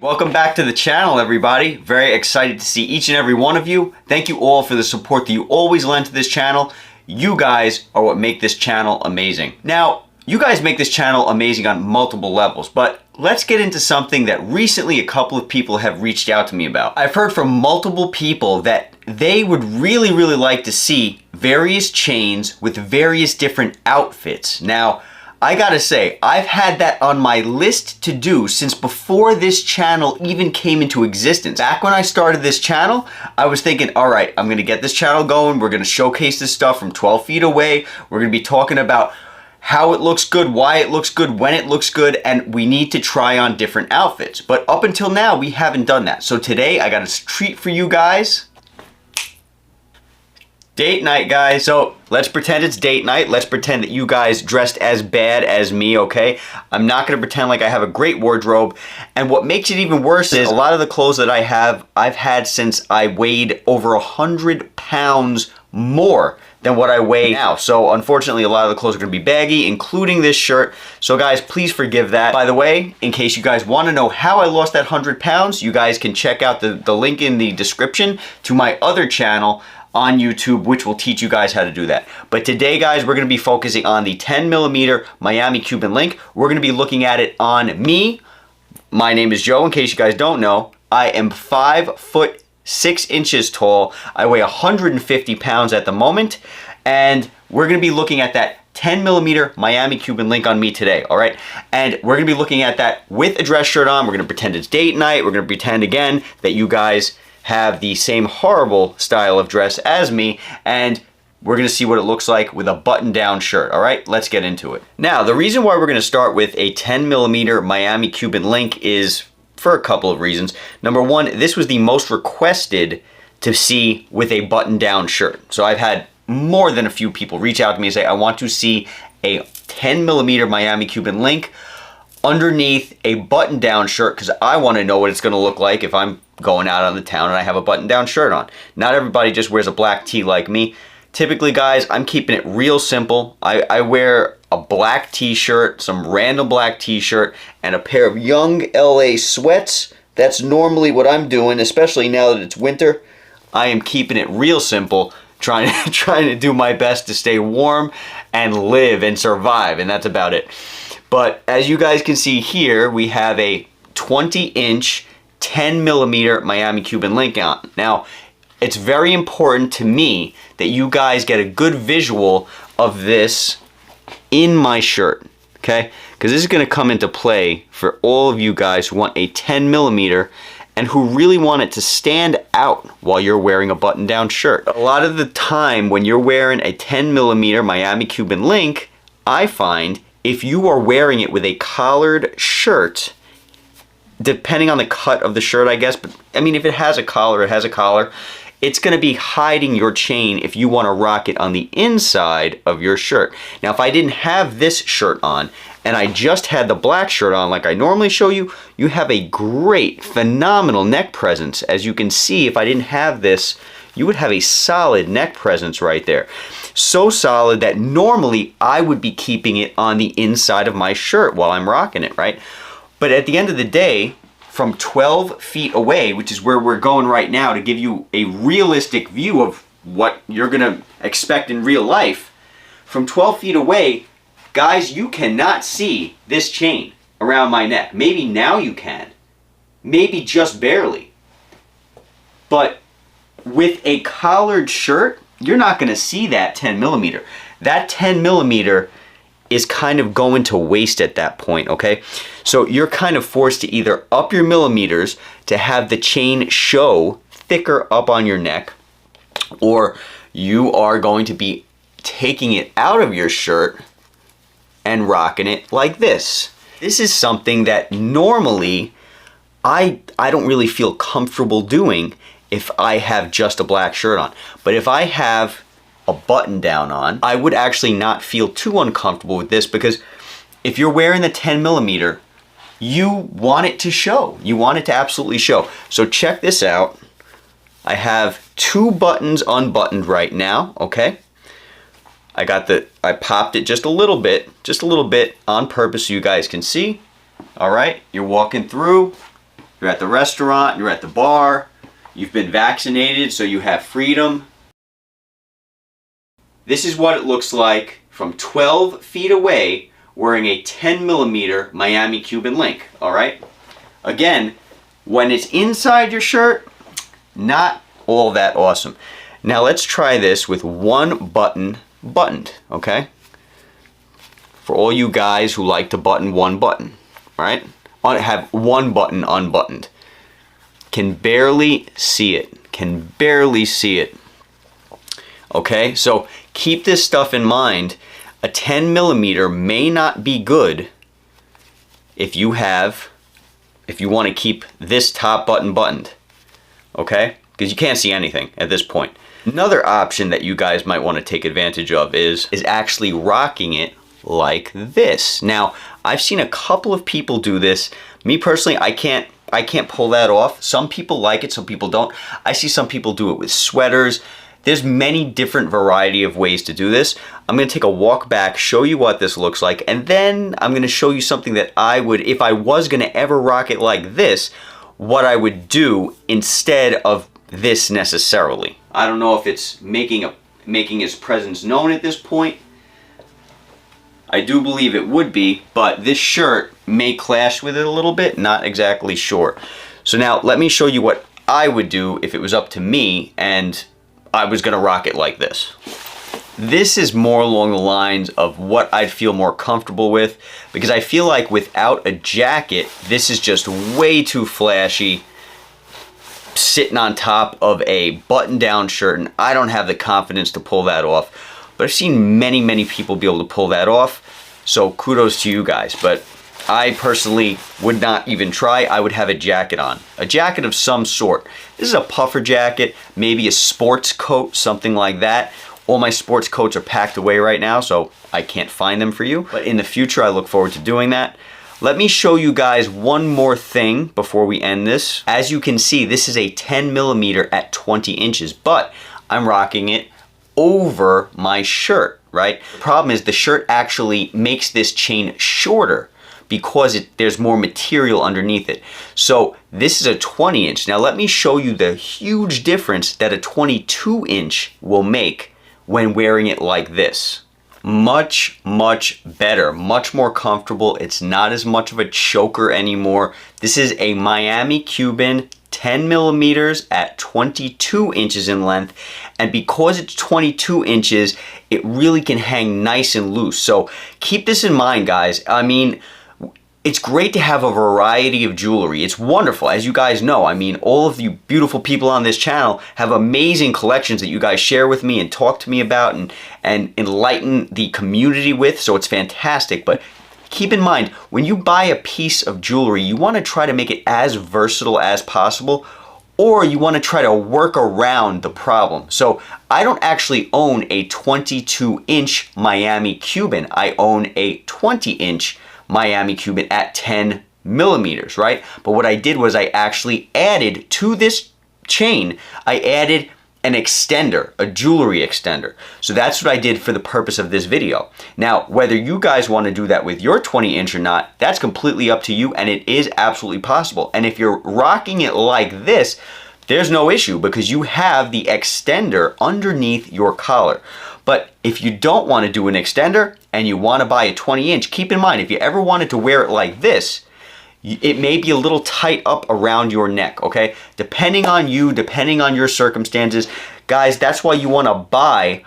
Welcome back to the channel, everybody. Very excited to see each and every one of you. Thank you all for the support that you always lend to this channel. You guys are what make this channel amazing. Now, you guys make this channel amazing on multiple levels, but let's get into something that recently a couple of people have reached out to me about. I've heard from multiple people that they would really like to see various chains with various different outfits. Now, I gotta say, I've had that on my list to do since before this channel even came into existence. Back when I started this channel, I was thinking, all right, I'm gonna get this channel going. We're gonna showcase this stuff from 12 feet away. We're gonna be talking about how it looks good, why it looks good, when it looks good, and we need to try on different outfits. But up until now, we haven't done that. So today, I got a treat for you guys. Date night, guys. So let's pretend it's date night. Let's pretend that you guys dressed as bad as me, okay? I'm not gonna pretend like I have a great wardrobe. And what makes it even worse is a lot of the clothes that I've had since I weighed over 100 pounds more than what I weigh now. So unfortunately, a lot of the clothes are gonna be baggy, including this shirt. So guys, please forgive that. By the way, in case you guys wanna know how I lost that 100 pounds, you guys can check out the link in the description to my other channel on YouTube, which will teach you guys how to do that. But today, guys, we're gonna be focusing on the 10mm Miami Cuban link. We're gonna be looking at it on me. My name is Joe, in case you guys don't know. I am 5'6" tall. I weigh 150 pounds at the moment. And we're gonna be looking at that 10mm Miami Cuban link on me today, all right? And we're gonna be looking at that with a dress shirt on. We're gonna pretend it's date night. We're gonna pretend again that you guys have the same horrible style of dress as me, and we're gonna see what it looks like with a button-down shirt, all right? Let's get into it. Now, the reason why we're gonna start with a 10mm Miami Cuban link is for a couple of reasons. Number one, this was the most requested to see with a button-down shirt. So I've had more than a few people reach out to me and say, I want to see a 10mm Miami Cuban link underneath a button-down shirt because I want to know what it's going to look like if I'm going out on the town and I have a button-down shirt on. Not everybody just wears a black tee like me. Typically, guys, I'm keeping it real simple. I wear a black t-shirt, some random black t-shirt, and a pair of Young LA sweats. That's normally what I'm doing, especially now that it's winter. I am keeping it real simple, trying to do my best to stay warm and live and survive, and that's about it. But as you guys can see here, we have a 20-inch 10mm Miami Cuban link on. Now, it's very important to me that you guys get a good visual of this in my shirt, okay? Because this is going to come into play for all of you guys who want a 10mm and who really want it to stand out while you're wearing a button-down shirt. A lot of the time when you're wearing a 10mm Miami Cuban link, I find if you are wearing it with a collared shirt, depending on the cut of the shirt, I guess, but I mean, if it has a collar, it has a collar, it's gonna be hiding your chain if you wanna rock it on the inside of your shirt. Now, if I didn't have this shirt on, and I just had the black shirt on like I normally show you, you have a great, phenomenal neck presence. As you can see, if I didn't have this, you would have a solid neck presence right there. So solid that normally I would be keeping it on the inside of my shirt while I'm rocking it, right? But at the end of the day, from 12 feet away, which is where we're going right now to give you a realistic view of what you're gonna expect in real life, from 12 feet away, guys, you cannot see this chain around my neck. Maybe now you can, maybe just barely. But with a collared shirt, you're not gonna see that 10mm. That 10mm is kind of going to waste at that point, okay? So you're kind of forced to either up your millimeters to have the chain show thicker up on your neck, or you are going to be taking it out of your shirt and rocking it like this. This is something that normally I don't really feel comfortable doing if I have just a black shirt on. But if I have a button down on, I would actually not feel too uncomfortable with this, because if you're wearing the 10mm, you want it to show. You want it to absolutely show. So check this out. I have two buttons unbuttoned right now, okay? I popped it just a little bit on purpose so you guys can see. All right, you're walking through, You're at the restaurant, you're at the bar, you've been vaccinated, so you have freedom. This is what it looks like from 12 feet away wearing a 10 millimeter Miami Cuban link, all right? Again, when it's inside your shirt, not all that awesome. Now let's try this with one button buttoned, okay? For all you guys who like to button one button, right? Have one button unbuttoned. Can barely see it, can barely see it. Okay, so keep this stuff in mind. A 10 millimeter may not be good if you want to keep this top button buttoned, okay? Because you can't see anything at this point. Another option that you guys might want to take advantage of is actually rocking it like this. Now, I've seen a couple of people do this. Me personally, I can't pull that off. Some people like it, some people don't. I see some people do it with sweaters. There's many different variety of ways to do this. I'm gonna take a walk back, show you what this looks like, and then I'm gonna show you something that I would, if I was gonna ever rock it like this, what I would do instead of this necessarily. I don't know if it's making its presence known at this point. I do believe it would be, but this shirt may clash with it a little bit, not exactly sure. So now let me show you what I would do if it was up to me and I was gonna rock it like this. This is more along the lines of what I'd feel more comfortable with, because I feel like without a jacket, this is just way too flashy, sitting on top of a button-down shirt, and I don't have the confidence to pull that off. But I've seen many, many people be able to pull that off, so kudos to you guys. But I personally would not even try. I would have a jacket on. A jacket of some sort. This is a puffer jacket, maybe a sports coat, something like that. All my sports coats are packed away right now, so I can't find them for you. But in the future, I look forward to doing that. Let me show you guys one more thing before we end this. As you can see, this is a 10 millimeter at 20 inches, but I'm rocking it over my shirt, right? The problem is the shirt actually makes this chain shorter because there's more material underneath it. So this is a 20 inch. Now let me show you the huge difference that a 22 inch will make when wearing it like this. Much, much better, much more comfortable. It's not as much of a choker anymore. This is a Miami Cuban 10 millimeters at 22 inches in length, and because it's 22 inches, it really can hang nice and loose. So keep this in mind, guys. I mean, it's great to have a variety of jewelry. It's wonderful, as you guys know. I mean, all of you beautiful people on this channel have amazing collections that you guys share with me and talk to me about and enlighten the community with, so it's fantastic. But keep in mind, when you buy a piece of jewelry, you want to try to make it as versatile as possible, or you want to try to work around the problem. So I don't actually own a 22 inch Miami Cuban. I own a 20 inch Miami Cuban at 10 millimeters, right? But what I did was I actually added to this chain, I added an extender, a jewelry extender. So that's what I did for the purpose of this video. Now, whether you guys want to do that with your 20 inch or not, that's completely up to you, and it is absolutely possible. And if you're rocking it like this, there's no issue because you have the extender underneath your collar. But if you don't want to do an extender and you want to buy a 20 inch, keep in mind, if you ever wanted to wear it like this, it may be a little tight up around your neck, okay? Depending on you, depending on your circumstances. Guys, that's why you want to buy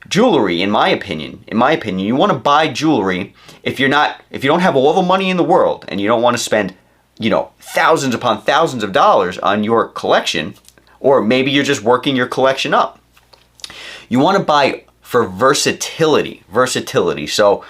jewelry, in my opinion. In my opinion, you want to buy jewelry if you don't have all the money in the world and you don't want to spend, you know, thousands upon thousands of dollars on your collection, or maybe you're just working your collection up. You want to buy for versatility. So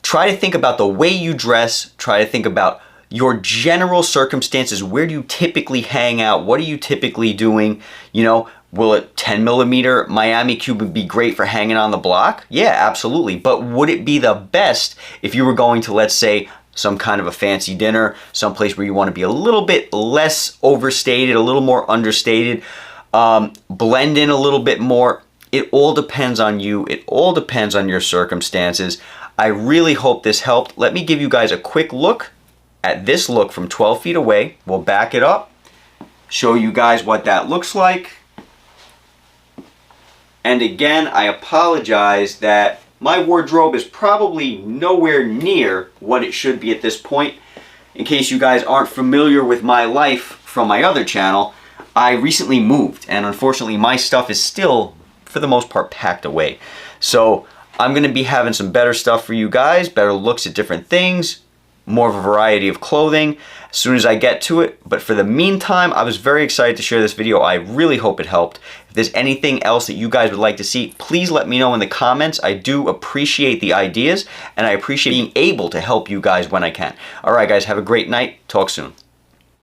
try to think about the way you dress, try to think about your general circumstances. Where do you typically hang out? What are you typically doing? You know, will a 10 millimeter Miami Cuban be great for hanging on the block? Yeah, absolutely. But would it be the best if you were going to, let's say, some kind of a fancy dinner, someplace where you want to be a little bit less overstated, a little more understated, blend in a little bit more? It all depends on you. It all depends on your circumstances. I really hope this helped. Let me give you guys a quick look at this look from 12 feet away. We'll back it up, show you guys what that looks like. And again, I apologize that my wardrobe is probably nowhere near what it should be at this point. In case you guys aren't familiar with my life from my other channel, I recently moved, and unfortunately my stuff is still, for the most part, packed away. So I'm going to be having some better stuff for you guys, better looks at different things, more of a variety of clothing as soon as I get to it. But for the meantime, I was very excited to share this video. I really hope it helped. If there's anything else that you guys would like to see, please let me know in the comments. I do appreciate the ideas, and I appreciate being able to help you guys when I can. All right, guys, have a great night. Talk soon.